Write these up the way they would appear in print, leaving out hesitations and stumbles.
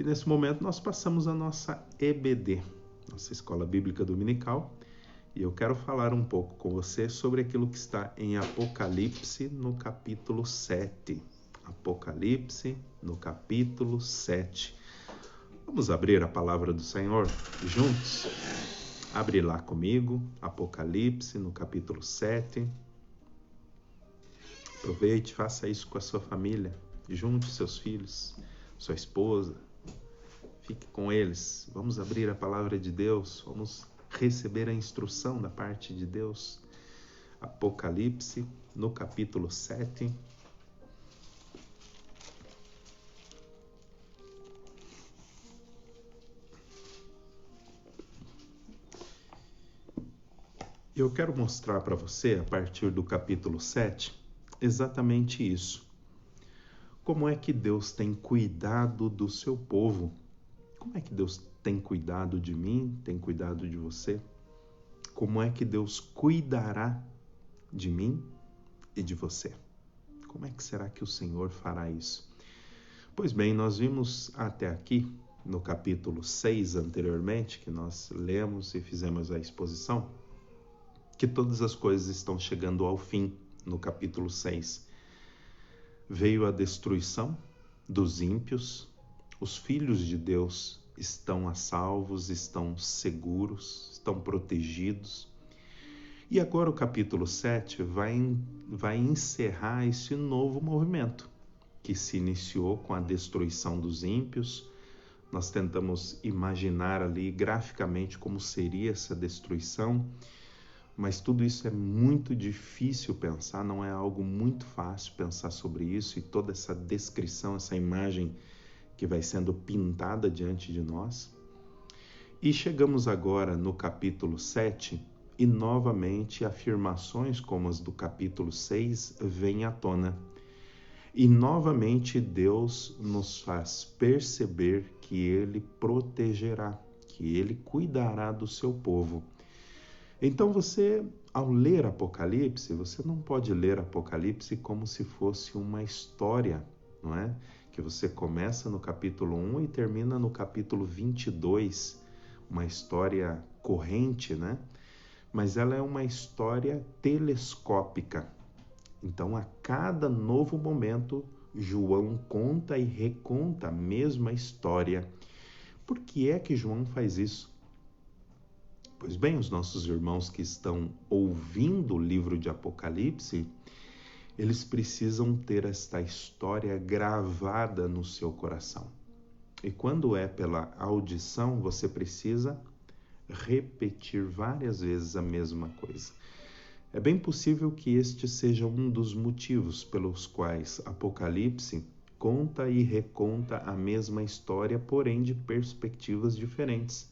nesse momento nós passamos a nossa EBD, nossa Escola Bíblica Dominical, e eu quero falar um pouco com você sobre aquilo que está em Apocalipse no capítulo 7. Apocalipse no capítulo 7. Vamos abrir a palavra do Senhor juntos? Abre lá comigo, Apocalipse no capítulo 7. Aproveite, faça isso com a sua família. Junte seus filhos, sua esposa. Fique com eles. Vamos abrir a palavra de Deus. Vamos receber a instrução da parte de Deus. Apocalipse no capítulo 7. Eu quero mostrar para você, a partir do capítulo 7, exatamente isso. Como é que Deus tem cuidado do seu povo? Como é que Deus tem cuidado de mim, tem cuidado de você? Como é que Deus cuidará de mim e de você? Como é que será que o Senhor fará isso? Pois bem, nós vimos até aqui, no capítulo 6 anteriormente, que nós lemos e fizemos a exposição, que todas as coisas estão chegando ao fim no capítulo 6. Veio a destruição dos ímpios, os filhos de Deus estão a salvos, estão seguros, estão protegidos. E agora o capítulo 7 vai encerrar esse novo movimento que se iniciou com a destruição dos ímpios. Nós tentamos imaginar ali graficamente como seria essa destruição, mas tudo isso é muito difícil pensar, não é algo muito fácil pensar sobre isso, e toda essa descrição, essa imagem que vai sendo pintada diante de nós. E chegamos agora no capítulo 7 e novamente afirmações como as do capítulo 6 vêm à tona. E novamente Deus nos faz perceber que Ele protegerá, que Ele cuidará do seu povo. Então você, ao ler Apocalipse, você não pode ler Apocalipse como se fosse uma história, não é? Que você começa no capítulo 1 e termina no capítulo 22, uma história corrente, né? Mas ela é uma história telescópica. Então, a cada novo momento, João conta e reconta a mesma história. Por que é que João faz isso? Pois bem, os nossos irmãos que estão ouvindo o livro de Apocalipse, eles precisam ter esta história gravada no seu coração. E quando é pela audição, você precisa repetir várias vezes a mesma coisa. É bem possível que este seja um dos motivos pelos quais Apocalipse conta e reconta a mesma história, porém de perspectivas diferentes.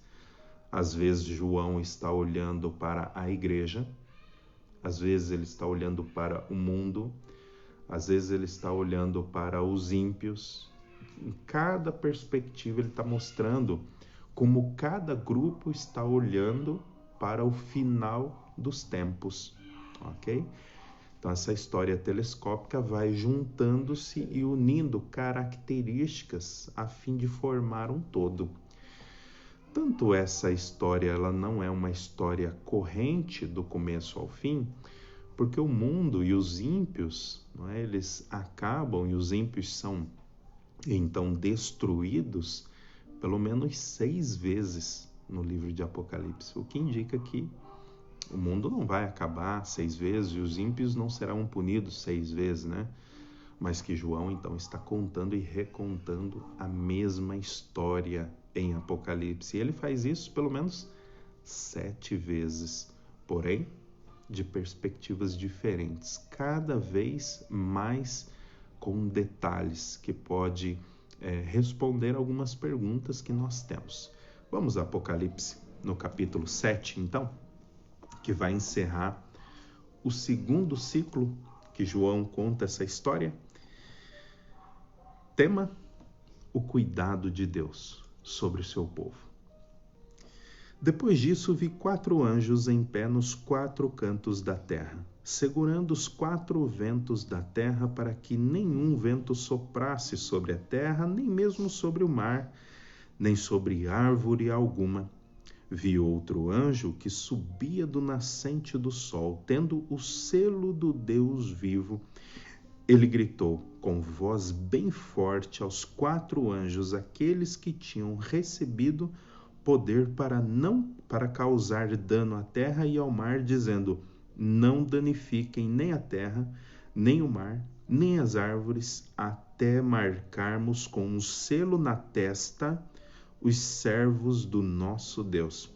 Às vezes João está olhando para a igreja, às vezes ele está olhando para o mundo, às vezes ele está olhando para os ímpios. Em cada perspectiva ele está mostrando como cada grupo está olhando para o final dos tempos, ok? Então essa história telescópica vai juntando-se e unindo características a fim de formar um todo. Tanto essa história ela não é uma história corrente do começo ao fim, porque o mundo e os ímpios, não é, eles acabam e os ímpios são então destruídos pelo menos 6 vezes no livro de Apocalipse, o que indica que o mundo não vai acabar 6 vezes e os ímpios não serão punidos 6 vezes, né? Mas que João então está contando e recontando a mesma história em Apocalipse. E ele faz isso pelo menos 7 vezes, porém de perspectivas diferentes, cada vez mais com detalhes que pode responder algumas perguntas que nós temos. Vamos a Apocalipse no capítulo 7, então, que vai encerrar o segundo ciclo que João conta essa história. Tema: o cuidado de Deus sobre o seu povo. Depois disso, vi 4 anjos em pé nos 4 cantos da terra, segurando os 4 ventos da terra para que nenhum vento soprasse sobre a terra, nem mesmo sobre o mar, nem sobre árvore alguma. Vi outro anjo que subia do nascente do sol, tendo o selo do Deus vivo. Ele gritou com voz bem forte aos 4 anjos, aqueles que tinham recebido poder para causar dano à terra e ao mar, dizendo: não danifiquem nem a terra, nem o mar, nem as árvores, até marcarmos com um selo na testa os servos do nosso Deus.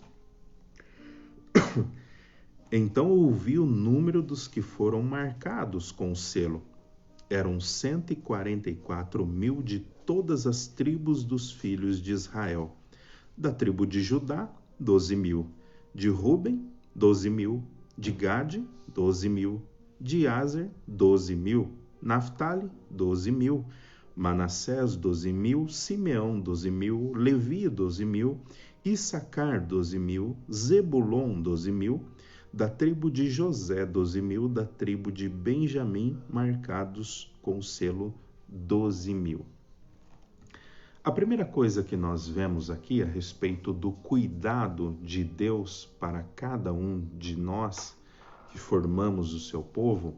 Então ouvi o número dos que foram marcados com o selo. Eram 144.000 de todas as tribos dos filhos de Israel. Da tribo de Judá, 12.000. De Ruben, 12.000. De Gade, 12.000. De Aser, 12.000. Naftali, 12.000. Manassés, 12.000. Simeão, 12.000. Levi, 12.000. Issacar, 12.000. Zebulon, 12.000. Da tribo de José, 12.000. Da tribo de Benjamim, marcados com o selo 12.000. A primeira coisa que nós vemos aqui a respeito do cuidado de Deus para cada um de nós que formamos o seu povo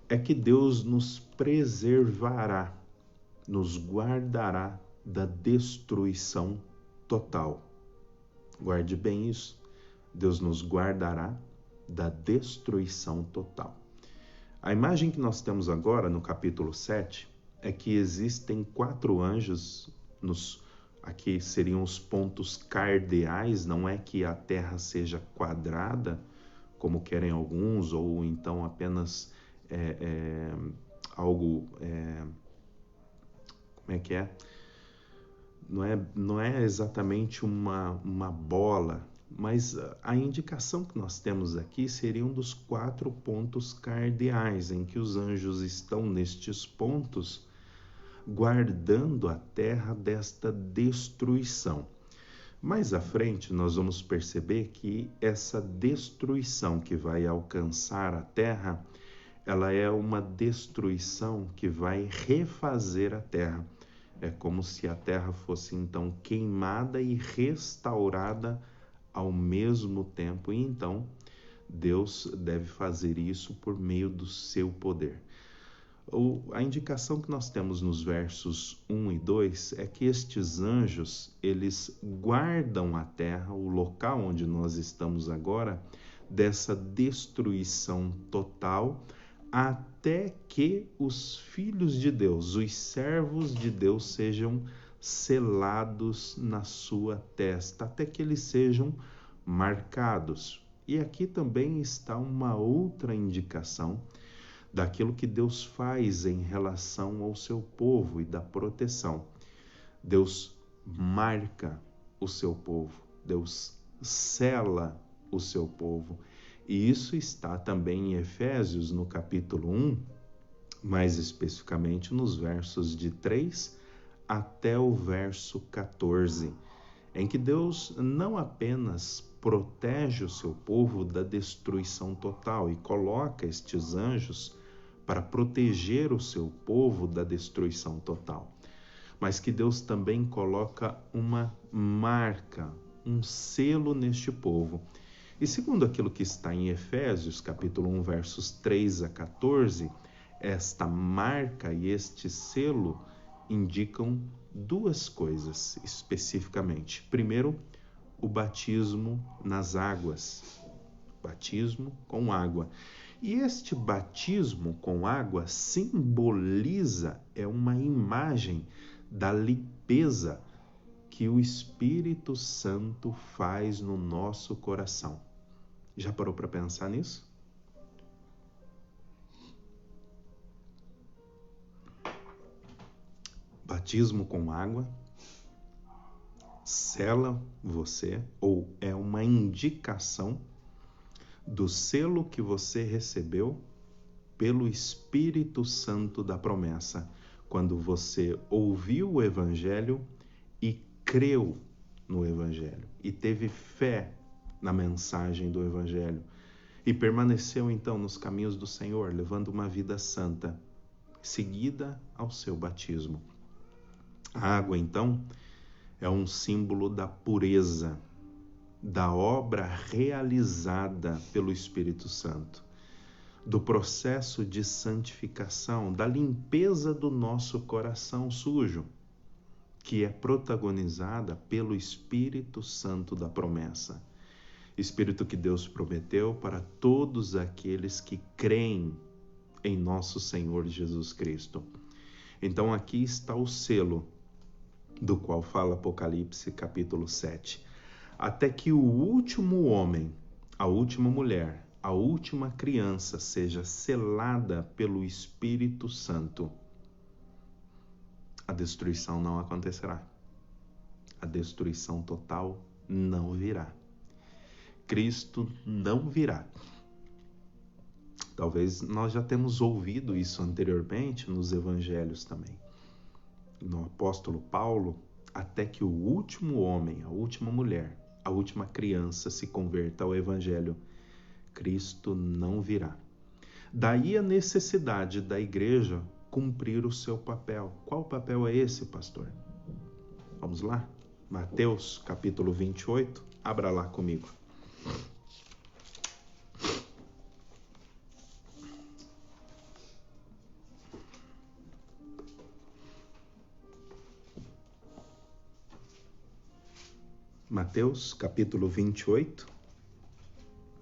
é que Deus nos preservará, nos guardará da destruição total. Guarde bem isso. Deus nos guardará da destruição total. A imagem que nós temos agora no capítulo 7 é que existem 4 anjos, aqui seriam os pontos cardeais, não é que a terra seja quadrada, como querem alguns, ou então apenas algo... como é que é? Não é exatamente uma bola, mas a indicação que nós temos aqui seria um dos 4 pontos cardeais, em que os anjos estão nestes pontos, guardando a terra desta destruição. Mais à frente, nós vamos perceber que essa destruição que vai alcançar a terra, ela é uma destruição que vai refazer a terra. É como se a terra fosse então queimada e restaurada ao mesmo tempo, e então Deus deve fazer isso por meio do seu poder. A indicação que nós temos nos versos 1 e 2 é que estes anjos, eles guardam a terra, o local onde nós estamos agora, dessa destruição total, até que os filhos de Deus, os servos de Deus, sejam selados na sua testa, até que eles sejam marcados. E aqui também está uma outra indicação daquilo que Deus faz em relação ao seu povo e da proteção. Deus marca o seu povo, Deus sela o seu povo. E isso está também em Efésios, no capítulo 1, mais especificamente nos versos de 3 até o verso 14, em que Deus não apenas protege o seu povo da destruição total e coloca estes anjos para proteger o seu povo da destruição total, mas que Deus também coloca uma marca, um selo neste povo. E segundo aquilo que está em Efésios, capítulo 1, versos 3 a 14, esta marca e este selo indicam 2 coisas especificamente. Primeiro, o batismo nas águas, batismo com água. E este batismo com água simboliza, é uma imagem da limpeza que o Espírito Santo faz no nosso coração. Já parou para pensar nisso? Batismo com água sela você, ou é uma indicação do selo que você recebeu pelo Espírito Santo da promessa, quando você ouviu o Evangelho e creu no Evangelho, e teve fé na mensagem do Evangelho, e permaneceu então nos caminhos do Senhor, levando uma vida santa, seguida ao seu batismo. A água, então, é um símbolo da pureza, da obra realizada pelo Espírito Santo, do processo de santificação, da limpeza do nosso coração sujo, que é protagonizada pelo Espírito Santo da promessa. Espírito que Deus prometeu para todos aqueles que creem em nosso Senhor Jesus Cristo. Então aqui está o selo do qual fala Apocalipse capítulo 7. Até que o último homem, a última mulher, a última criança seja selada pelo Espírito Santo, a destruição não acontecerá. A destruição total não virá. Cristo não virá. Talvez nós já temos ouvido isso anteriormente nos evangelhos também. No apóstolo Paulo, até que o último homem, a última mulher, a última criança se converta ao evangelho, Cristo não virá. Daí a necessidade da igreja cumprir o seu papel. Qual papel é esse, pastor? Vamos lá? Mateus, capítulo 28. Abra lá comigo. Mateus, capítulo 28,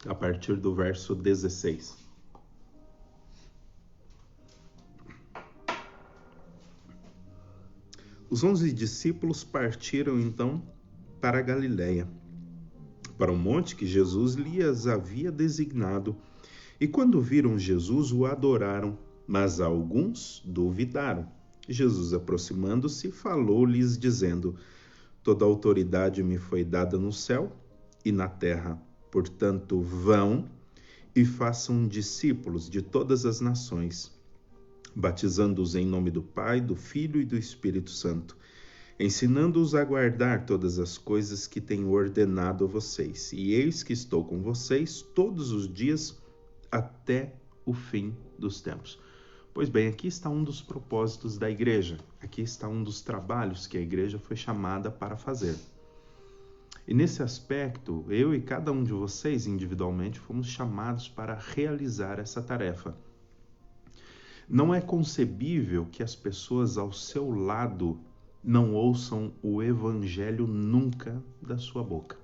a partir do verso 16. Os 11 discípulos partiram então para a Galiléia, para o monte que Jesus lhes havia designado, e quando viram Jesus, o adoraram, mas alguns duvidaram. Jesus, aproximando-se, falou-lhes, dizendo: toda autoridade me foi dada no céu e na terra. Portanto, vão e façam discípulos de todas as nações, batizando-os em nome do Pai, do Filho e do Espírito Santo, ensinando-os a guardar todas as coisas que tenho ordenado a vocês. E eis que estou com vocês todos os dias até o fim dos tempos. Pois bem, aqui está um dos propósitos da igreja. Aqui está um dos trabalhos que a igreja foi chamada para fazer. E nesse aspecto, eu e cada um de vocês individualmente fomos chamados para realizar essa tarefa. Não é concebível que as pessoas ao seu lado não ouçam o evangelho nunca da sua boca.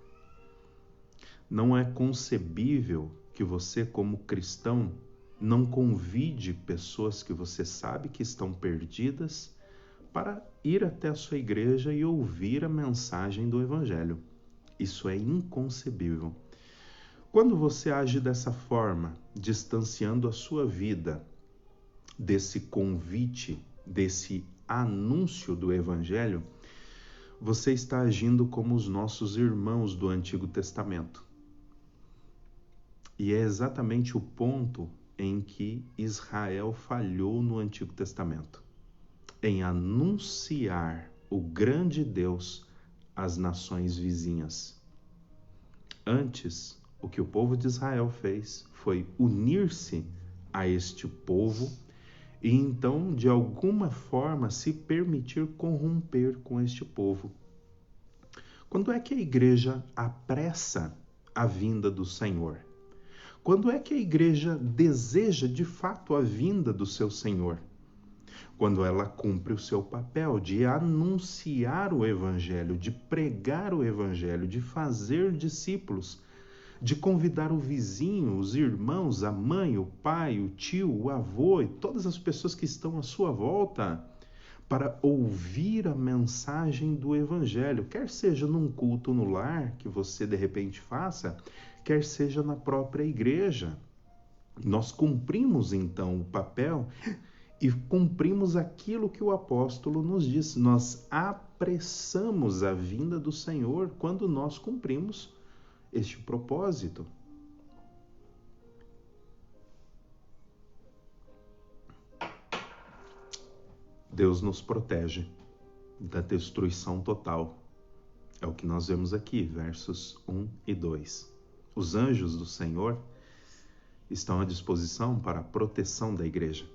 Não é concebível que você, como cristão, não convide pessoas que você sabe que estão perdidas para ir até a sua igreja e ouvir a mensagem do evangelho. Isso é inconcebível. Quando você age dessa forma, distanciando a sua vida desse convite, desse anúncio do evangelho, você está agindo como os nossos irmãos do Antigo Testamento. E é exatamente o ponto em que Israel falhou no Antigo Testamento, em anunciar o grande Deus às nações vizinhas. Antes, o que o povo de Israel fez foi unir-se a este povo e então, de alguma forma, se permitir corromper com este povo. Quando é que a igreja apressa a vinda do Senhor? Quando é que a igreja deseja de fato a vinda do seu Senhor? Quando ela cumpre o seu papel de anunciar o evangelho, de pregar o evangelho, de fazer discípulos, de convidar o vizinho, os irmãos, a mãe, o pai, o tio, o avô e todas as pessoas que estão à sua volta para ouvir a mensagem do evangelho, quer seja num culto no lar que você de repente faça, quer seja na própria igreja. Nós cumprimos então o papel e cumprimos aquilo que o apóstolo nos diz. Nós apressamos a vinda do Senhor quando nós cumprimos este propósito. Deus nos protege da destruição total. É o que nós vemos aqui, versos 1 e 2. Os anjos do Senhor estão à disposição para a proteção da igreja.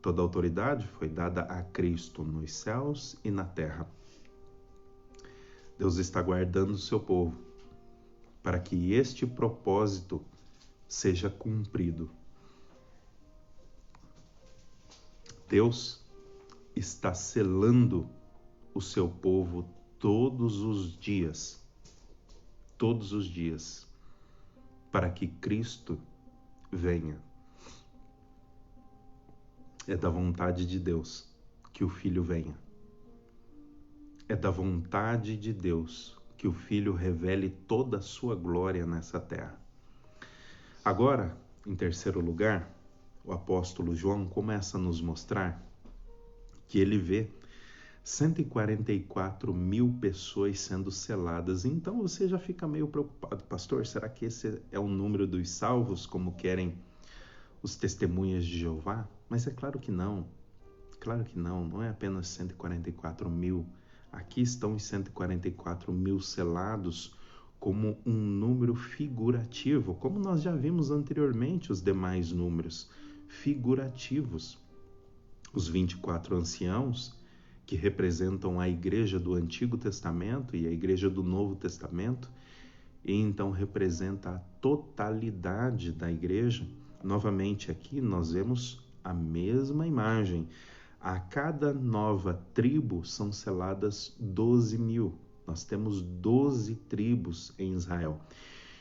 Toda autoridade foi dada a Cristo nos céus e na terra. Deus está guardando o seu povo para que este propósito seja cumprido. Deus está selando o seu povo todos os dias, para que Cristo venha. É da vontade de Deus que o Filho venha. É da vontade de Deus que o Filho revele toda a sua glória nessa terra. Agora, em terceiro lugar, o apóstolo João começa a nos mostrar que ele vê 144 mil pessoas sendo seladas. Então você já fica meio preocupado, pastor, será que esse é o número dos salvos, como querem os testemunhas de Jeová? Mas é claro que não, não é apenas 144 mil. Aqui estão os 144 mil selados como um número figurativo, como nós já vimos anteriormente os demais números figurativos. Os 24 anciãos, que representam a igreja do Antigo Testamento e a igreja do Novo Testamento, e então representa a totalidade da igreja. Novamente aqui nós vemos a mesma imagem. A cada nova tribo são seladas 12 mil. Nós temos 12 tribos em Israel.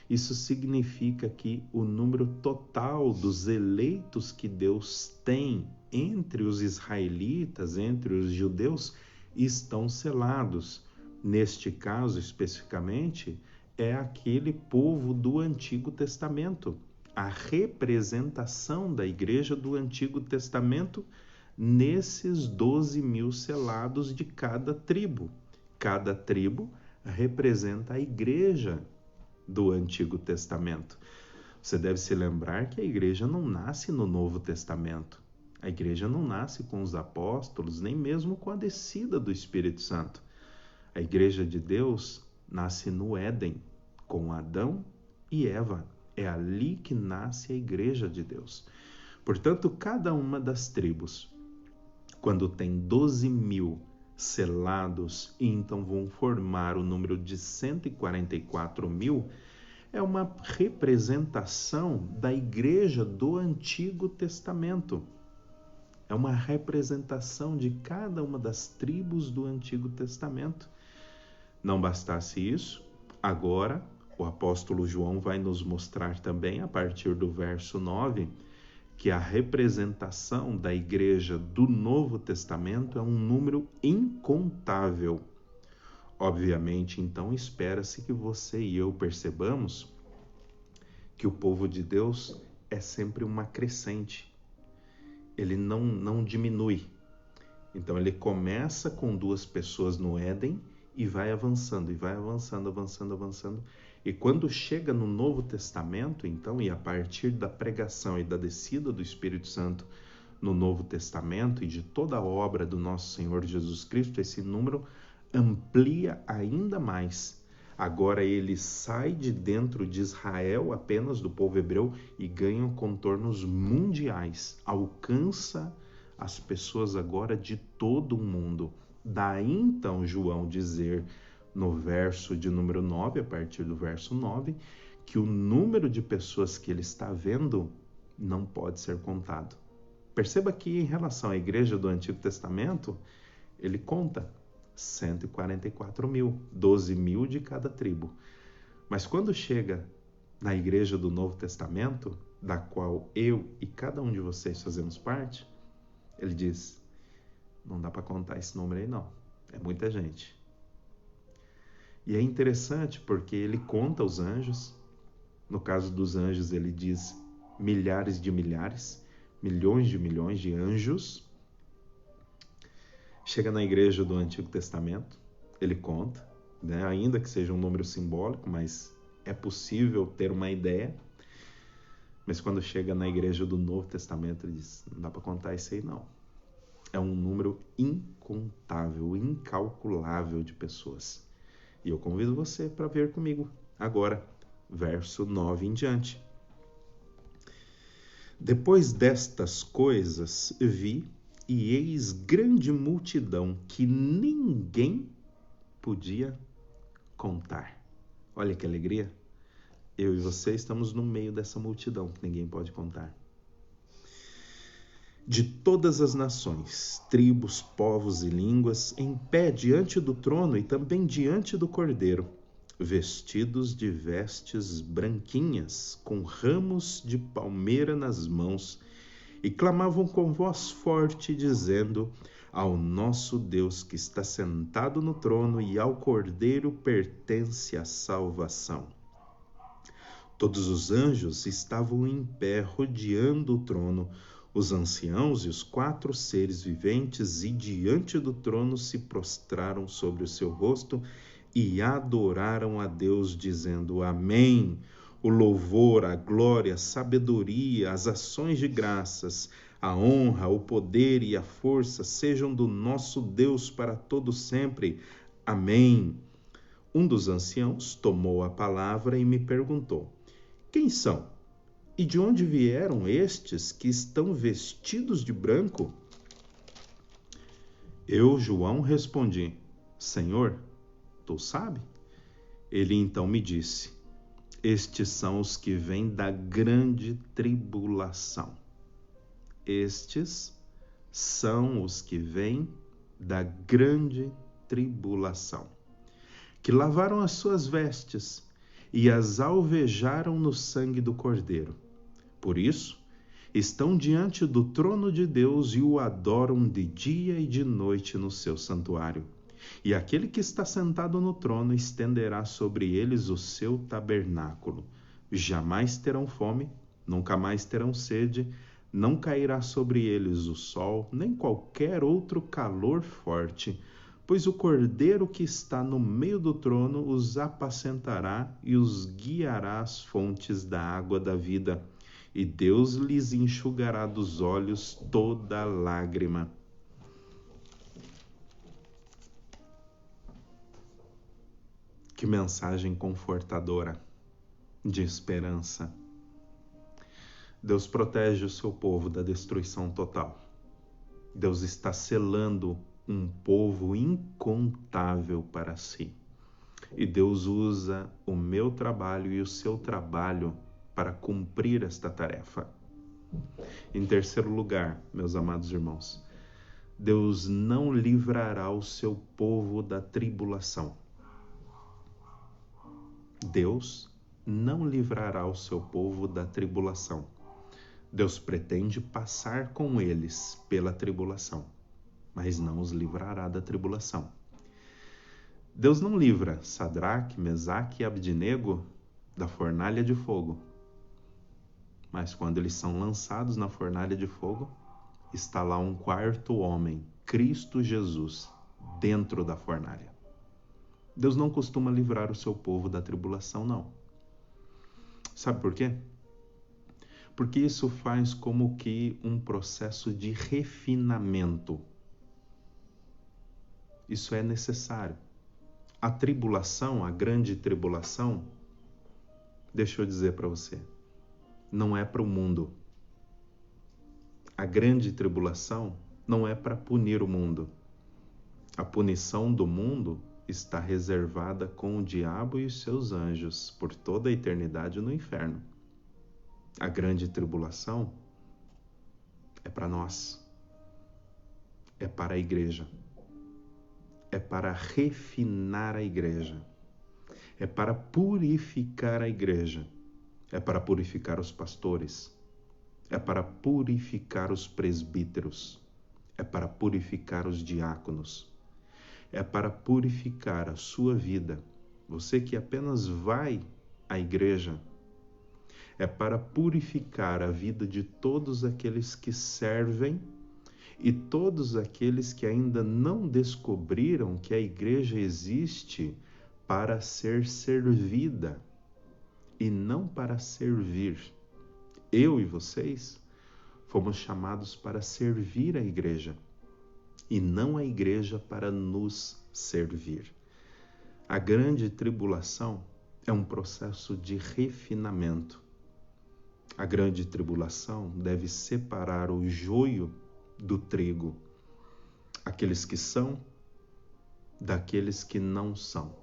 Isso significa que o número total dos eleitos que Deus tem entre os israelitas, entre os judeus, estão selados. Neste caso, especificamente, é aquele povo do Antigo Testamento. A representação da igreja do Antigo Testamento nesses 12 mil selados de cada tribo. Cada tribo representa a igreja do Antigo Testamento. Você deve se lembrar que a igreja não nasce no Novo Testamento. A igreja não nasce com os apóstolos, nem mesmo com a descida do Espírito Santo. A igreja de Deus nasce no Éden, com Adão e Eva. É ali que nasce a igreja de Deus. Portanto, cada uma das tribos, quando tem 12 mil selados e então vão formar o número de 144 mil, é uma representação da igreja do Antigo Testamento. É uma representação de cada uma das tribos do Antigo Testamento. Não bastasse isso, agora o apóstolo João vai nos mostrar também, a partir do verso 9, que a representação da igreja do Novo Testamento é um número incontável. Obviamente, então, espera-se que você e eu percebamos que o povo de Deus é sempre uma crescente. Ele não diminui. Então, ele começa com 2 pessoas no Éden e vai avançando, avançando. E quando chega no Novo Testamento, então, e a partir da pregação e da descida do Espírito Santo no Novo Testamento e de toda a obra do nosso Senhor Jesus Cristo, esse número amplia ainda mais. Agora ele sai de dentro de Israel, apenas do povo hebreu, e ganha contornos mundiais, alcança as pessoas agora de todo o mundo. Daí então João dizer no verso de número 9, a partir do verso 9, que o número de pessoas que ele está vendo não pode ser contado. Perceba que em relação à igreja do Antigo Testamento, ele conta 144 mil, 12 mil de cada tribo. Mas quando chega na igreja do Novo Testamento, da qual eu e cada um de vocês fazemos parte, ele diz, não dá para contar esse número aí não, é muita gente. E é interessante porque ele conta os anjos, no caso dos anjos ele diz milhares de milhares, milhões de anjos. Chega na igreja do Antigo Testamento, ele conta, né? Ainda que seja um número simbólico, mas é possível ter uma ideia. Mas quando chega na igreja do Novo Testamento, ele diz, não dá para contar isso aí não. É um número incontável, incalculável de pessoas. E eu convido você para ver comigo agora, verso 9 em diante. Depois destas coisas vi, e eis grande multidão que ninguém podia contar. Olha que alegria. Eu e você estamos no meio dessa multidão que ninguém pode contar. De todas as nações, tribos, povos e línguas, em pé diante do trono e também diante do Cordeiro, vestidos de vestes branquinhas, com ramos de palmeira nas mãos, e clamavam com voz forte, dizendo: ao nosso Deus que está sentado no trono e ao Cordeiro pertence a salvação. Todos os anjos estavam em pé rodeando o trono, os anciãos e os 4 seres viventes, e diante do trono se prostraram sobre o seu rosto e adoraram a Deus, dizendo: Amém. O louvor, a glória, a sabedoria, as ações de graças, a honra, o poder e a força sejam do nosso Deus para todo sempre. Amém. Um dos anciãos tomou a palavra e me perguntou: quem são? E de onde vieram estes que estão vestidos de branco? Eu, João, respondi: Senhor, tu sabes? Ele então me disse: estes são os que vêm da grande tribulação. Estes são os que vêm da grande tribulação, que lavaram as suas vestes e as alvejaram no sangue do Cordeiro. Por isso, estão diante do trono de Deus e o adoram de dia e de noite no seu santuário. E aquele que está sentado no trono estenderá sobre eles o seu tabernáculo. Jamais terão fome, nunca mais terão sede, não cairá sobre eles o sol, nem qualquer outro calor forte, pois o Cordeiro que está no meio do trono os apacentará e os guiará às fontes da água da vida, e Deus lhes enxugará dos olhos toda lágrima. Que mensagem confortadora, de esperança. Deus protege o seu povo da destruição total. Deus está selando um povo incontável para si. E Deus usa o meu trabalho e o seu trabalho para cumprir esta tarefa. Em terceiro lugar, meus amados irmãos, Deus não livrará o seu povo da tribulação. Deus não livrará o seu povo da tribulação. Deus pretende passar com eles pela tribulação, mas não os livrará da tribulação. Deus não livra Sadraque, Mesaque e Abdinego da fornalha de fogo. Mas quando eles são lançados na fornalha de fogo, está lá um 4º homem, Cristo Jesus, dentro da fornalha. Deus não costuma livrar o seu povo da tribulação, não. Sabe por quê? Porque isso faz como que um processo de refinamento. Isso é necessário. A tribulação, a grande tribulação, deixa eu dizer para você, não é para o mundo. A grande tribulação não é para punir o mundo. A punição do mundo está reservada com o diabo e os seus anjos por toda a eternidade no inferno. A grande tribulação é para nós. É para a igreja. É para refinar a igreja. É para purificar a igreja. É para purificar os pastores. É para purificar os presbíteros. É para purificar os diáconos. É para purificar a sua vida. Você que apenas vai à igreja. É para purificar a vida de todos aqueles que servem e todos aqueles que ainda não descobriram que a igreja existe para ser servida e não para servir. Eu e vocês fomos chamados para servir a igreja e não a igreja para nos servir. A grande tribulação é um processo de refinamento. A grande tribulação deve separar o joio do trigo, aqueles que são daqueles que não são.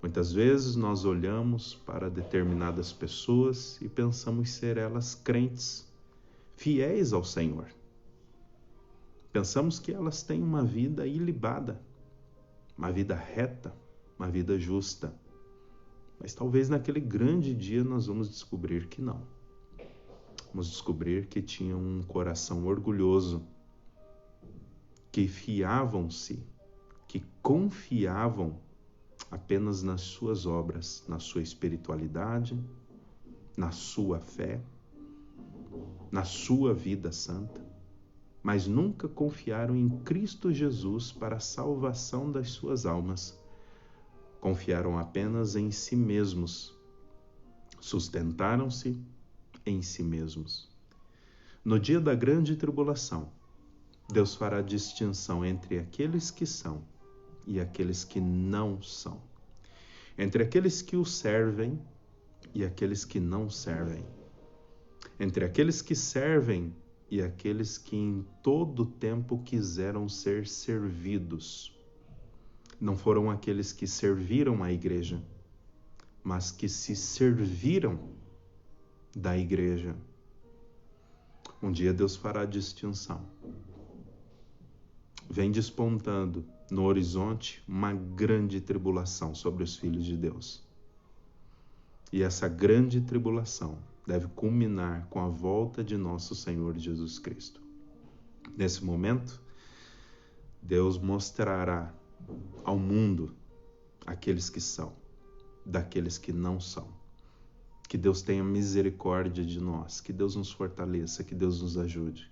Muitas vezes nós olhamos para determinadas pessoas e pensamos ser elas crentes, fiéis ao Senhor. Pensamos que elas têm uma vida ilibada, uma vida reta, uma vida justa. Mas talvez naquele grande dia nós vamos descobrir que não. Vamos descobrir que tinham um coração orgulhoso, que fiavam-se, que confiavam apenas nas suas obras, na sua espiritualidade, na sua fé, na sua vida santa, mas nunca confiaram em Cristo Jesus para a salvação das suas almas. Confiaram apenas em si mesmos, sustentaram-se em si mesmos. No dia da grande tribulação, Deus fará distinção entre aqueles que são e aqueles que não são, entre aqueles que o servem e aqueles que não servem, entre aqueles que servem e aqueles que em todo tempo quiseram ser servidos. Não foram aqueles que serviram a igreja, mas que se serviram da igreja. Um dia Deus fará distinção. Vem despontando no horizonte uma grande tribulação sobre os filhos de Deus. E essa grande tribulação deve culminar com a volta de nosso Senhor Jesus Cristo. Nesse momento, Deus mostrará ao mundo aqueles que são, daqueles que não são. Que Deus tenha misericórdia de nós, que Deus nos fortaleça, que Deus nos ajude.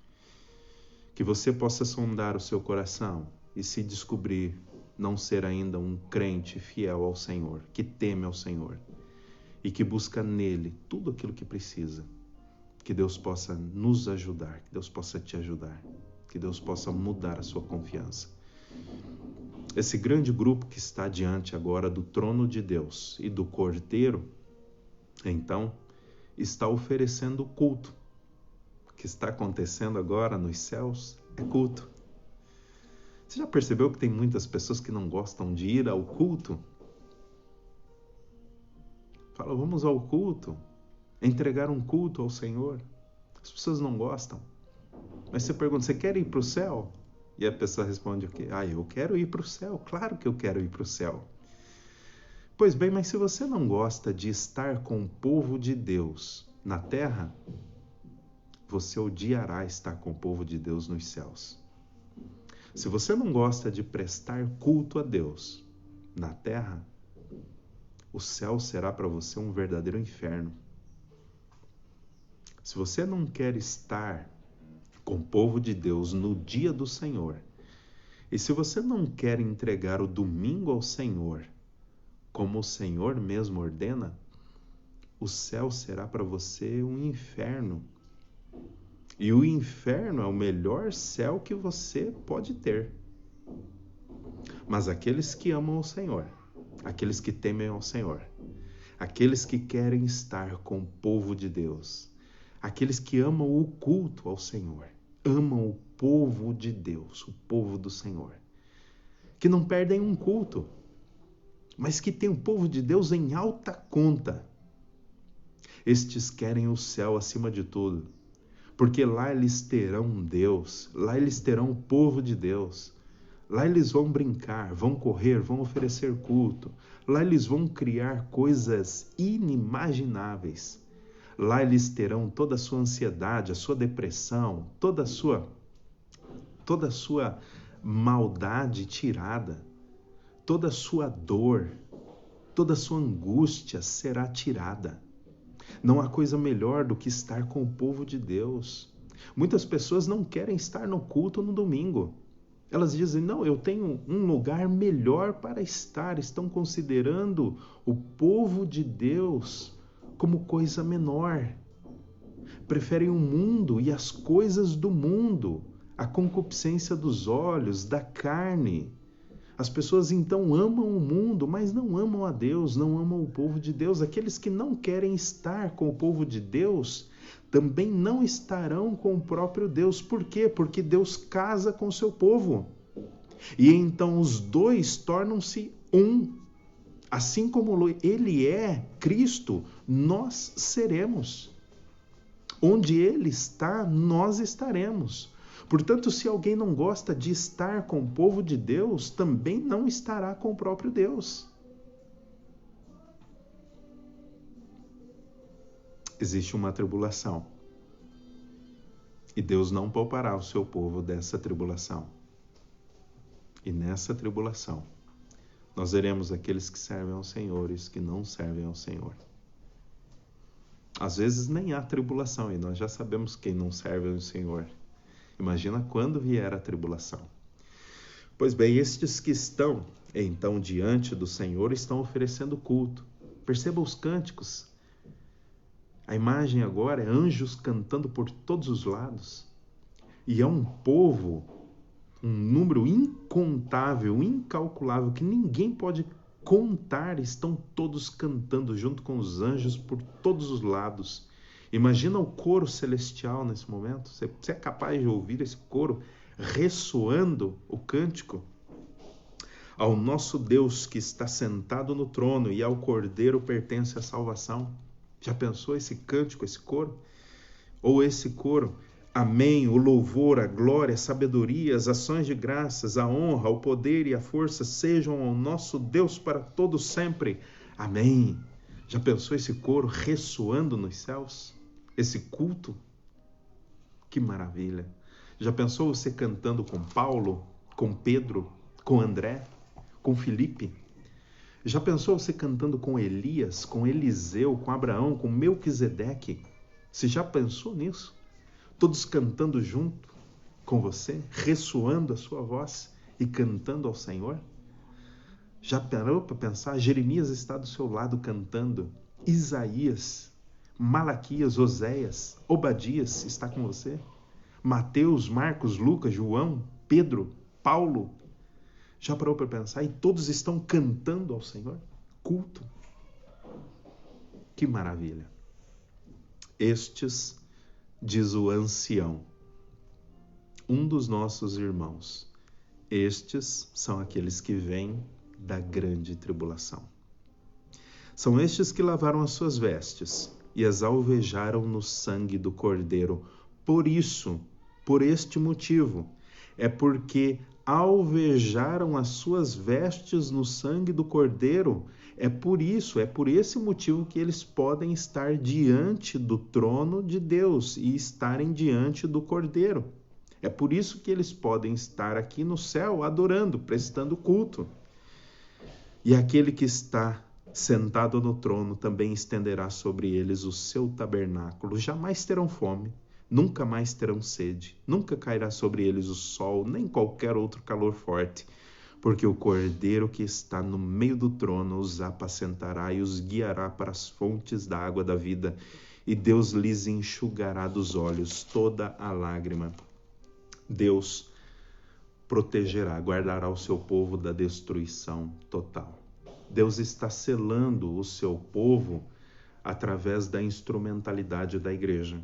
Que você possa sondar o seu coração e se descobrir não ser ainda um crente fiel ao Senhor, que teme ao Senhor e que busca nele tudo aquilo que precisa. Que Deus possa nos ajudar, que Deus possa te ajudar, que Deus possa mudar a sua confiança. Esse grande grupo que está diante agora do trono de Deus e do Cordeiro, então, está oferecendo culto. O que está acontecendo agora nos céus é culto. Você já percebeu que tem muitas pessoas que não gostam de ir ao culto? Fala, vamos ao culto, entregar um culto ao Senhor. As pessoas não gostam. Mas você pergunta, você quer ir para o céu? E a pessoa responde o quê? Eu quero ir para o céu. Claro que eu quero ir para o céu. Pois bem, mas se você não gosta de estar com o povo de Deus na terra, você odiará estar com o povo de Deus nos céus. Se você não gosta de prestar culto a Deus na terra, o céu será para você um verdadeiro inferno. Se você não quer estar com o povo de Deus no dia do Senhor, e se você não quer entregar o domingo ao Senhor, como o Senhor mesmo ordena, o céu será para você um inferno. E o inferno é o melhor céu que você pode ter. Mas aqueles que amam o Senhor, aqueles que temem ao Senhor, aqueles que querem estar com o povo de Deus, aqueles que amam o culto ao Senhor, amam o povo de Deus, o povo do Senhor, que não perdem um culto, mas que tem o povo de Deus em alta conta. Estes querem o céu acima de tudo, porque lá eles terão Deus, lá eles terão o povo de Deus, lá eles vão brincar, vão correr, vão oferecer culto, lá eles vão criar coisas inimagináveis, lá eles terão toda a sua ansiedade, a sua depressão, toda a sua maldade tirada, toda a sua dor, toda a sua angústia será tirada. Não há coisa melhor do que estar com o povo de Deus. Muitas pessoas não querem estar no culto no domingo. Elas dizem, não, eu tenho um lugar melhor para estar. Estão considerando o povo de Deus como coisa menor. Preferem o mundo e as coisas do mundo, a concupiscência dos olhos, da carne. As pessoas então amam o mundo, mas não amam a Deus, não amam o povo de Deus. Aqueles que não querem estar com o povo de Deus também não estarão com o próprio Deus. Por quê? Porque Deus casa com o seu povo. E então os dois tornam-se um. Assim como ele é Cristo, nós seremos. Onde ele está, nós estaremos. Portanto, se alguém não gosta de estar com o povo de Deus, também não estará com o próprio Deus. Existe uma tribulação. E Deus não poupará o seu povo dessa tribulação. E nessa tribulação, nós veremos aqueles que servem ao Senhor e os que não servem ao Senhor. Às vezes nem há tribulação e nós já sabemos quem não serve ao Senhor. Imagina quando vier a tribulação. Pois bem, estes que estão então diante do Senhor estão oferecendo culto. Perceba os cânticos. A imagem agora é anjos cantando por todos os lados. E é um povo, um número incontável, incalculável, que ninguém pode contar, estão todos cantando junto com os anjos por todos os lados. Imagina o coro celestial nesse momento. Você é capaz de ouvir esse coro ressoando o cântico? Ao nosso Deus que está sentado no trono e ao Cordeiro pertence a salvação. Já pensou esse cântico, esse coro? Ou esse coro? Amém, o louvor, a glória, a sabedoria, as ações de graças, a honra, o poder e a força sejam ao nosso Deus para todo sempre. Amém. Já pensou esse coro ressoando nos céus? Esse culto? Que maravilha. Já pensou você cantando com Paulo, com Pedro, com André, com Filipe? Já pensou você cantando com Elias, com Eliseu, com Abraão, com Melquisedeque? Você já pensou nisso? Todos cantando junto com você, ressoando a sua voz e cantando ao Senhor? Já parou para pensar? Jeremias está do seu lado cantando. Isaías, Malaquias, Oséias, Obadias está com você. Mateus, Marcos, Lucas, João, Pedro, Paulo. Já parou para pensar? E todos estão cantando ao Senhor? Culto. Que maravilha. Estes, diz o ancião, um dos nossos irmãos, estes são aqueles que vêm da grande tribulação. São estes que lavaram as suas vestes e as alvejaram no sangue do Cordeiro. Por isso, por este motivo, é porque alvejaram as suas vestes no sangue do Cordeiro. É por isso, é por esse motivo que eles podem estar diante do trono de Deus e estarem diante do Cordeiro. É por isso que eles podem estar aqui no céu adorando, prestando culto. E aquele que está sentado no trono também estenderá sobre eles o seu tabernáculo. Jamais terão fome, nunca mais terão sede, nunca cairá sobre eles o sol, nem qualquer outro calor forte, porque o Cordeiro que está no meio do trono os apacentará e os guiará para as fontes da água da vida, e Deus lhes enxugará dos olhos toda a lágrima. Deus protegerá, guardará o seu povo da destruição total. Deus está selando o seu povo através da instrumentalidade da igreja,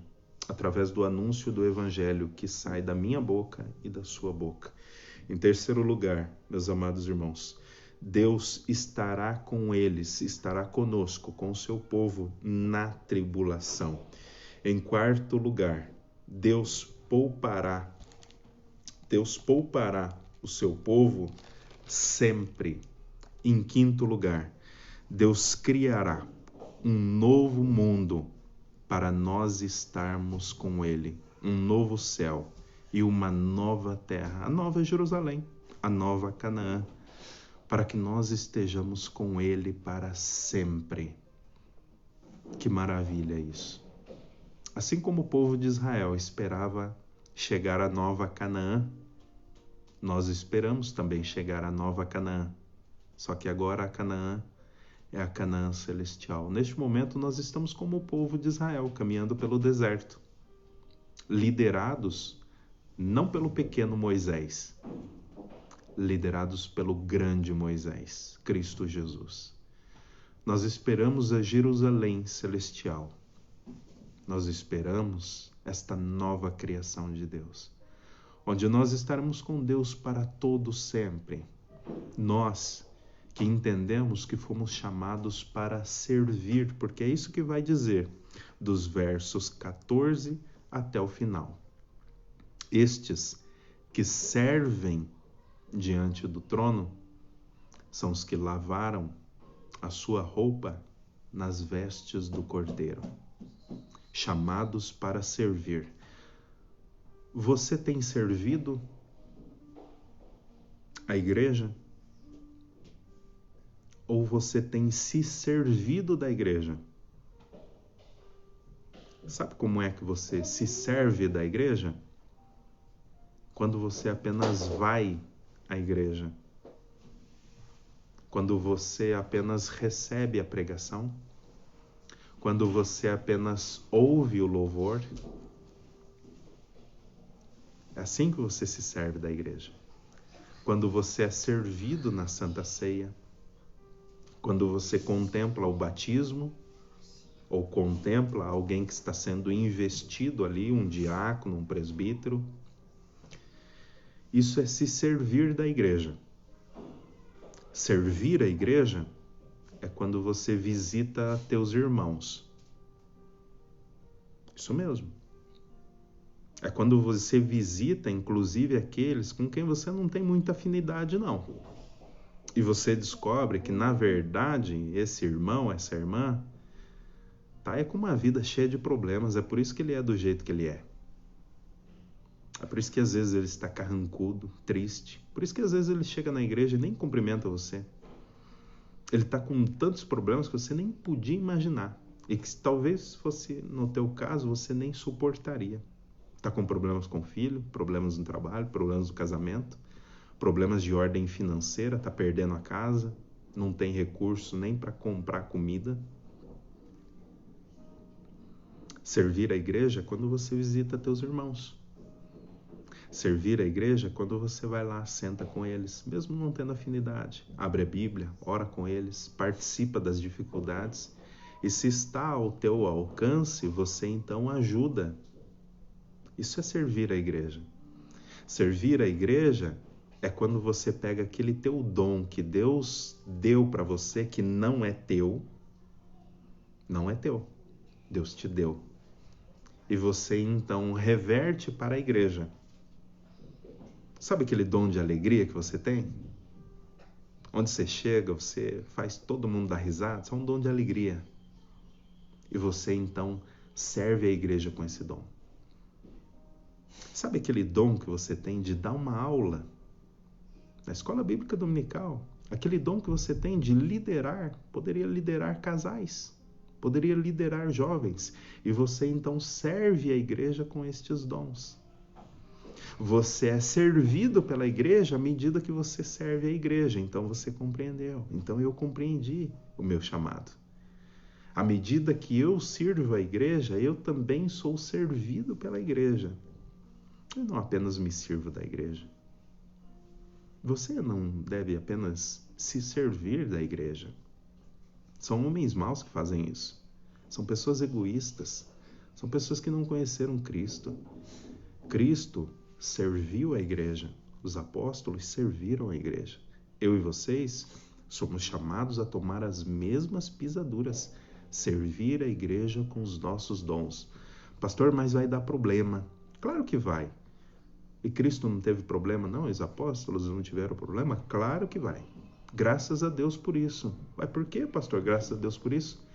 através do anúncio do evangelho que sai da minha boca e da sua boca. Em terceiro lugar, meus amados irmãos, Deus estará com eles, estará conosco, com o seu povo na tribulação. Em quarto lugar, Deus poupará o seu povo sempre. Em quinto lugar, Deus criará um novo mundo para nós estarmos com Ele, um novo céu e uma nova terra, a nova Jerusalém, a nova Canaã, para que nós estejamos com Ele para sempre. Que maravilha isso! Assim como o povo de Israel esperava chegar à nova Canaã, nós esperamos também chegar à nova Canaã. Só que agora a Canaã é a Canaã celestial. Neste momento nós estamos como o povo de Israel, caminhando pelo deserto, liderados não pelo pequeno Moisés, liderados pelo grande Moisés, Cristo Jesus. Nós esperamos a Jerusalém celestial. Nós esperamos esta nova criação de Deus, onde nós estaremos com Deus para todo sempre. Nós que entendemos que fomos chamados para servir, porque é isso que vai dizer dos versos 14 até o final. Estes que servem diante do trono são os que lavaram a sua roupa nas vestes do Cordeiro, chamados para servir. Você tem servido a igreja? Ou você tem se servido da igreja? Sabe como é que você se serve da igreja? Quando você apenas vai à igreja. Quando você apenas recebe a pregação. Quando você apenas ouve o louvor. É assim que você se serve da igreja. Quando você é servido na Santa Ceia. Quando você contempla o batismo, ou contempla alguém que está sendo investido ali, um diácono, um presbítero. Isso é se servir da igreja. Servir a igreja é quando você visita teus irmãos. Isso mesmo. É quando você visita, inclusive, aqueles com quem você não tem muita afinidade, não. E você descobre que, na verdade, esse irmão, essa irmã, tá com uma vida cheia de problemas. É por isso que ele é do jeito que ele é. É por isso que às vezes ele está carrancudo, triste. Por isso que às vezes ele chega na igreja e nem cumprimenta você. Ele está com tantos problemas que você nem podia imaginar. E que talvez fosse, no teu caso, você nem suportaria. Está com problemas com o filho, problemas no trabalho, problemas no casamento, problemas de ordem financeira, está perdendo a casa, não tem recurso nem para comprar comida. Servir a igreja é quando você visita teus irmãos. Servir a igreja é quando você vai lá, senta com eles, mesmo não tendo afinidade. Abre a Bíblia, ora com eles, participa das dificuldades. E se está ao teu alcance, você então ajuda. Isso é servir a igreja. Servir a igreja é quando você pega aquele teu dom que Deus deu para você, que não é teu. Não é teu. Deus te deu. E você então reverte para a igreja. Sabe aquele dom de alegria que você tem? Onde você chega, você faz todo mundo dar risada. Isso é um dom de alegria. E você então serve a igreja com esse dom. Sabe aquele dom que você tem de dar uma aula na escola bíblica dominical? Aquele dom que você tem de liderar, poderia liderar casais, poderia liderar jovens. E você então serve a igreja com estes dons. Você é servido pela igreja à medida que você serve a igreja. Então você compreendeu. Então eu compreendi o meu chamado. À medida que eu sirvo a igreja, eu também sou servido pela igreja. Eu não apenas me sirvo da igreja. Você não deve apenas se servir da igreja. São homens maus que fazem isso. São pessoas egoístas. São pessoas que não conheceram Cristo. Cristo serviu a igreja. Os apóstolos serviram a igreja. Eu e vocês somos chamados a tomar as mesmas pisaduras. Servir a igreja com os nossos dons. Pastor, mas vai dar problema. Claro que vai. E Cristo não teve problema, não? Os apóstolos não tiveram problema? Claro que vai. Graças a Deus por isso. Mas por quê, pastor? Graças a Deus por isso?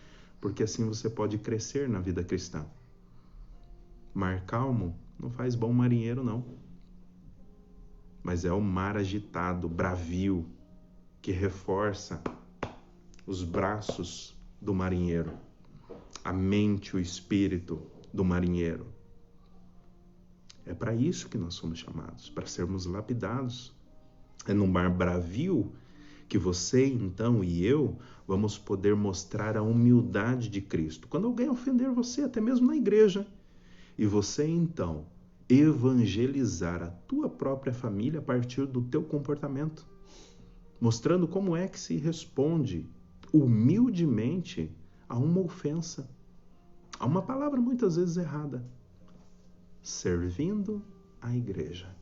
Porque assim você pode crescer na vida cristã. Mar calmo não faz bom marinheiro, não. Mas é o mar agitado, bravio, que reforça os braços do marinheiro, a mente, o espírito do marinheiro. É para isso que nós somos chamados, para sermos lapidados. É no mar bravio que você, então, e eu vamos poder mostrar a humildade de Cristo. Quando alguém ofender você, até mesmo na igreja, e você, então, evangelizar a tua própria família a partir do teu comportamento, mostrando como é que se responde humildemente a uma ofensa, a uma palavra muitas vezes errada, servindo a igreja,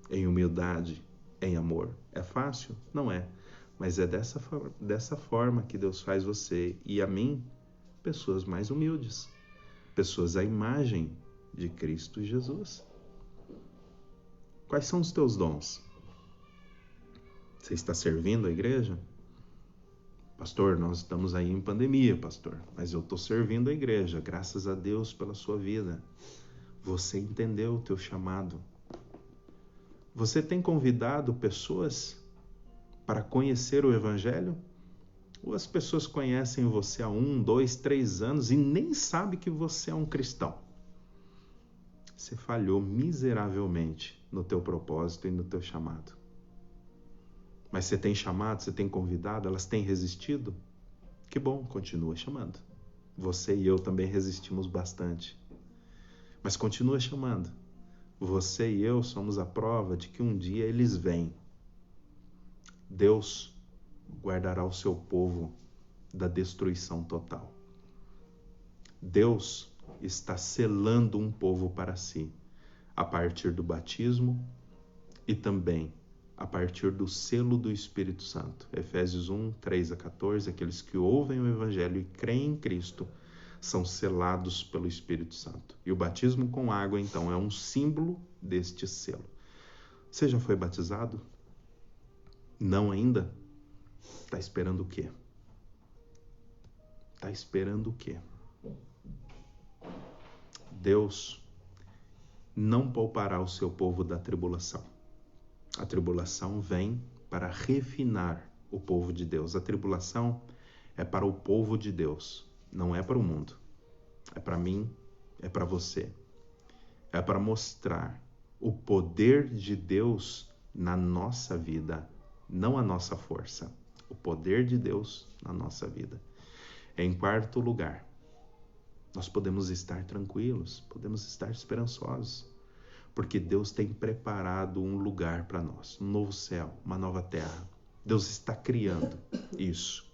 em humildade, em amor. É fácil? Não é. Mas é dessa forma que Deus faz você e a mim pessoas mais humildes, pessoas à imagem de Cristo Jesus. Quais são os teus dons? Você está servindo a igreja? Pastor, nós estamos aí em pandemia, pastor, mas eu estou servindo a igreja, graças a Deus pela sua vida. Você entendeu o teu chamado. Você tem convidado pessoas para conhecer o Evangelho? Ou as pessoas conhecem você há 1, 2, 3 anos e nem sabem que você é um cristão? Você falhou miseravelmente no teu propósito e no teu chamado. Mas você tem chamado, você tem convidado, elas têm resistido? Que bom, continua chamando. Você e eu também resistimos bastante. Mas continua chamando. Você e eu somos a prova de que um dia eles vêm. Deus guardará o seu povo da destruição total. Deus está selando um povo para si, a partir do batismo e também a partir do selo do Espírito Santo. Efésios 1, 3 a 14, aqueles que ouvem o Evangelho e creem em Cristo são selados pelo Espírito Santo. E o batismo com água, então, é um símbolo deste selo. Você já foi batizado? Não ainda? Está esperando o quê? Está esperando o quê? Deus não poupará o seu povo da tribulação. A tribulação vem para refinar o povo de Deus. A tribulação é para o povo de Deus, não é para o mundo. É para mim, é para você. É para mostrar o poder de Deus na nossa vida, não a nossa força. O poder de Deus na nossa vida. Em quarto lugar, nós podemos estar tranquilos, podemos estar esperançosos, porque Deus tem preparado um lugar para nós, um novo céu, uma nova terra. Deus está criando isso,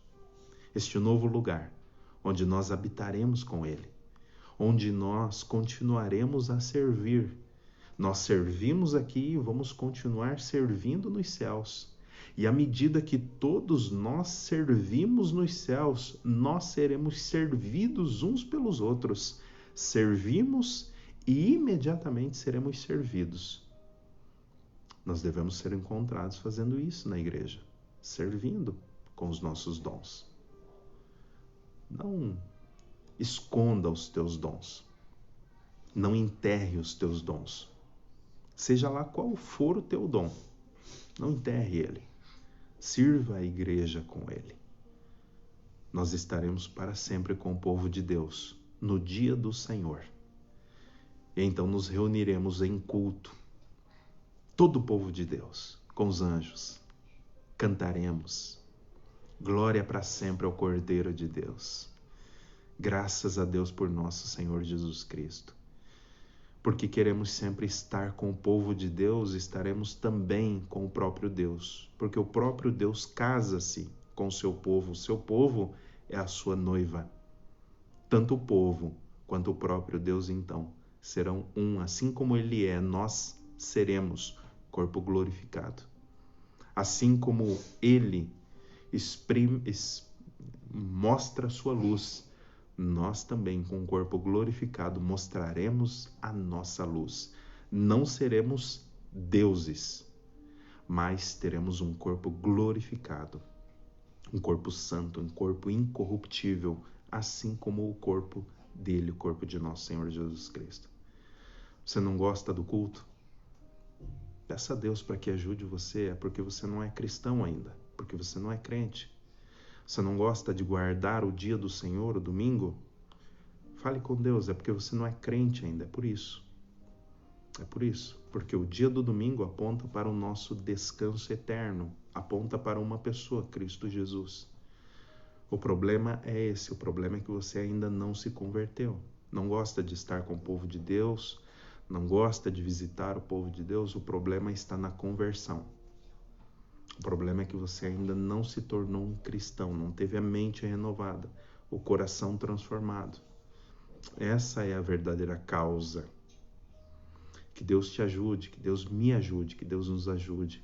este novo lugar, onde nós habitaremos com Ele, onde nós continuaremos a servir. Nós servimos aqui e vamos continuar servindo nos céus. E à medida que todos nós servimos nos céus, nós seremos servidos uns pelos outros. Servimos e imediatamente seremos servidos. Nós devemos ser encontrados fazendo isso na igreja, servindo com os nossos dons. Não esconda os teus dons. Não enterre os teus dons. Seja lá qual for o teu dom, não enterre ele. Sirva a igreja com ele. Nós estaremos para sempre com o povo de Deus, no dia do Senhor. E então nos reuniremos em culto, todo o povo de Deus, com os anjos. Cantaremos. Glória para sempre ao Cordeiro de Deus. Graças a Deus por nosso Senhor Jesus Cristo. Porque queremos sempre estar com o povo de Deus, estaremos também com o próprio Deus. Porque o próprio Deus casa-se com o seu povo é a sua noiva. Tanto o povo quanto o próprio Deus, então, serão um, assim como Ele é, nós seremos corpo glorificado. Assim como Ele mostra a sua luz, nós também, com o corpo glorificado, mostraremos a nossa luz. Não seremos deuses, mas teremos um corpo glorificado, um corpo santo, um corpo incorruptível, assim como o corpo dele, o corpo de nosso Senhor Jesus Cristo. Você não gosta do culto? Peça a Deus para que ajude você, é porque você não é cristão ainda, porque você não é crente. Você não gosta de guardar o dia do Senhor, o domingo? Fale com Deus, é porque você não é crente ainda, é por isso. É por isso, porque o dia do domingo aponta para o nosso descanso eterno, aponta para uma pessoa, Cristo Jesus. O problema é esse, o problema é que você ainda não se converteu, não gosta de estar com o povo de Deus, não gosta de visitar o povo de Deus, o problema está na conversão. O problema é que você ainda não se tornou um cristão, não teve a mente renovada, o coração transformado. Essa é a verdadeira causa. Que Deus te ajude, que Deus me ajude, que Deus nos ajude,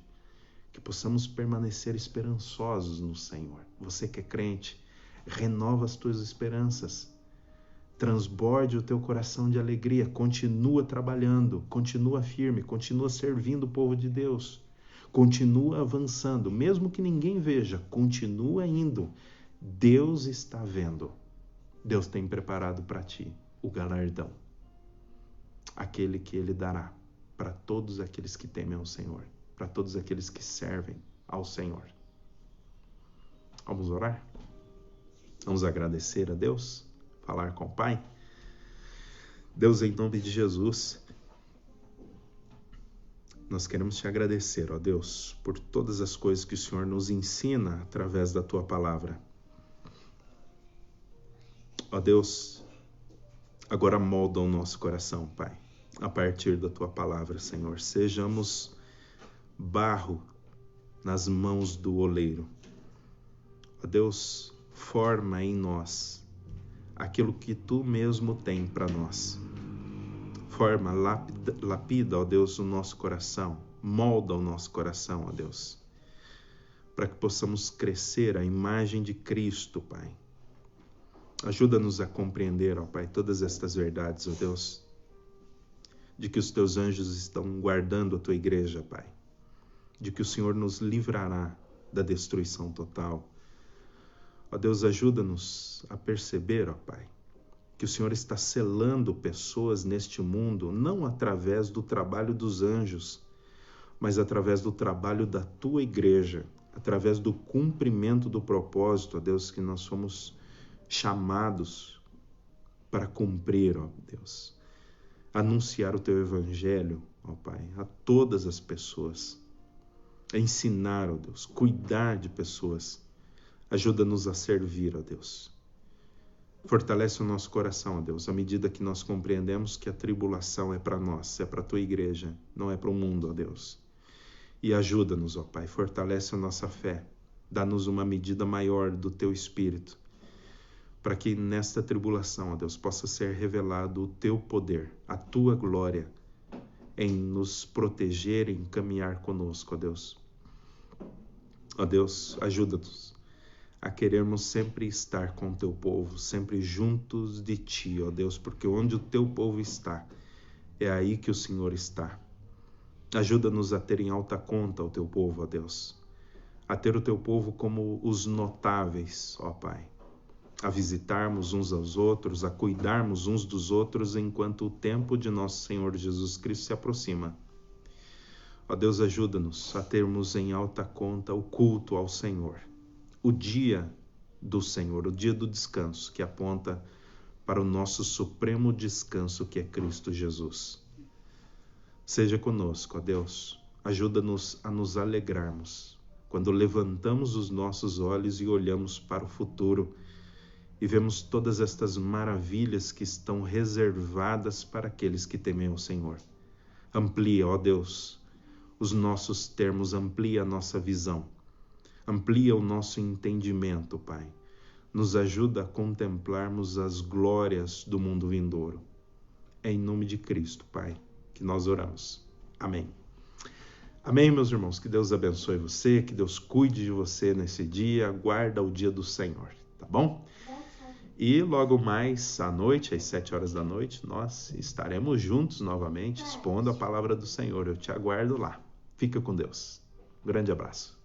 que possamos permanecer esperançosos no Senhor. Você que é crente, renova as tuas esperanças. Transborde o teu coração de alegria, continua trabalhando, continua firme, continua servindo o povo de Deus, continua avançando, mesmo que ninguém veja, continua indo. Deus está vendo. Deus tem preparado para ti o galardão, aquele que Ele dará para todos aqueles que temem ao Senhor, para todos aqueles que servem ao Senhor. Vamos orar? Vamos agradecer a Deus? Falar com o Pai? Deus, em nome de Jesus, nós queremos te agradecer, ó Deus, por todas as coisas que o Senhor nos ensina através da tua palavra. Ó Deus, agora molda o nosso coração, Pai, a partir da tua palavra, Senhor. Sejamos barro nas mãos do oleiro. Ó Deus, forma em nós aquilo que tu mesmo tem para nós. Forma, lapida, ó Deus, o nosso coração, molda o nosso coração, ó Deus, para que possamos crescer à imagem de Cristo, Pai. Ajuda-nos a compreender, ó Pai, todas estas verdades, ó Deus, de que os teus anjos estão guardando a tua igreja, Pai, de que o Senhor nos livrará da destruição total. Ó Deus, ajuda-nos a perceber, ó Pai, que o Senhor está selando pessoas neste mundo, não através do trabalho dos anjos, mas através do trabalho da tua igreja, através do cumprimento do propósito, ó Deus, que nós somos chamados para cumprir, ó Deus. Anunciar o teu evangelho, ó Pai, a todas as pessoas. Ensinar, ó Deus, cuidar de pessoas. Ajuda-nos a servir, ó Deus. Fortalece o nosso coração, ó Deus, à medida que nós compreendemos que a tribulação é para nós, é para a tua igreja, não é para o mundo, ó Deus. E ajuda-nos, ó Pai, fortalece a nossa fé, dá-nos uma medida maior do teu Espírito, para que nesta tribulação, ó Deus, possa ser revelado o teu poder, a tua glória, em nos proteger, em caminhar conosco, ó Deus. Ó Deus, ajuda-nos a querermos sempre estar com o teu povo, sempre juntos de ti, ó Deus, porque onde o teu povo está, é aí que o Senhor está. Ajuda-nos a ter em alta conta o teu povo, ó Deus, a ter o teu povo como os notáveis, ó Pai, a visitarmos uns aos outros, a cuidarmos uns dos outros enquanto o tempo de nosso Senhor Jesus Cristo se aproxima. Ó Deus, ajuda-nos a termos em alta conta o culto ao Senhor, o dia do Senhor, o dia do descanso, que aponta para o nosso supremo descanso, que é Cristo Jesus. Seja conosco, ó Deus, ajuda-nos a nos alegrarmos quando levantamos os nossos olhos e olhamos para o futuro e vemos todas estas maravilhas que estão reservadas para aqueles que temem o Senhor. Amplia, ó Deus, os nossos termos, amplia a nossa visão, amplia o nosso entendimento, Pai. Nos ajuda a contemplarmos as glórias do mundo vindouro. É em nome de Cristo, Pai, que nós oramos. Amém. Amém, meus irmãos. Que Deus abençoe você, que Deus cuide de você nesse dia. Guarda o dia do Senhor, tá bom? E logo mais à noite, às 7 horas da noite, nós estaremos juntos novamente, expondo a palavra do Senhor. Eu te aguardo lá. Fica com Deus. Um grande abraço.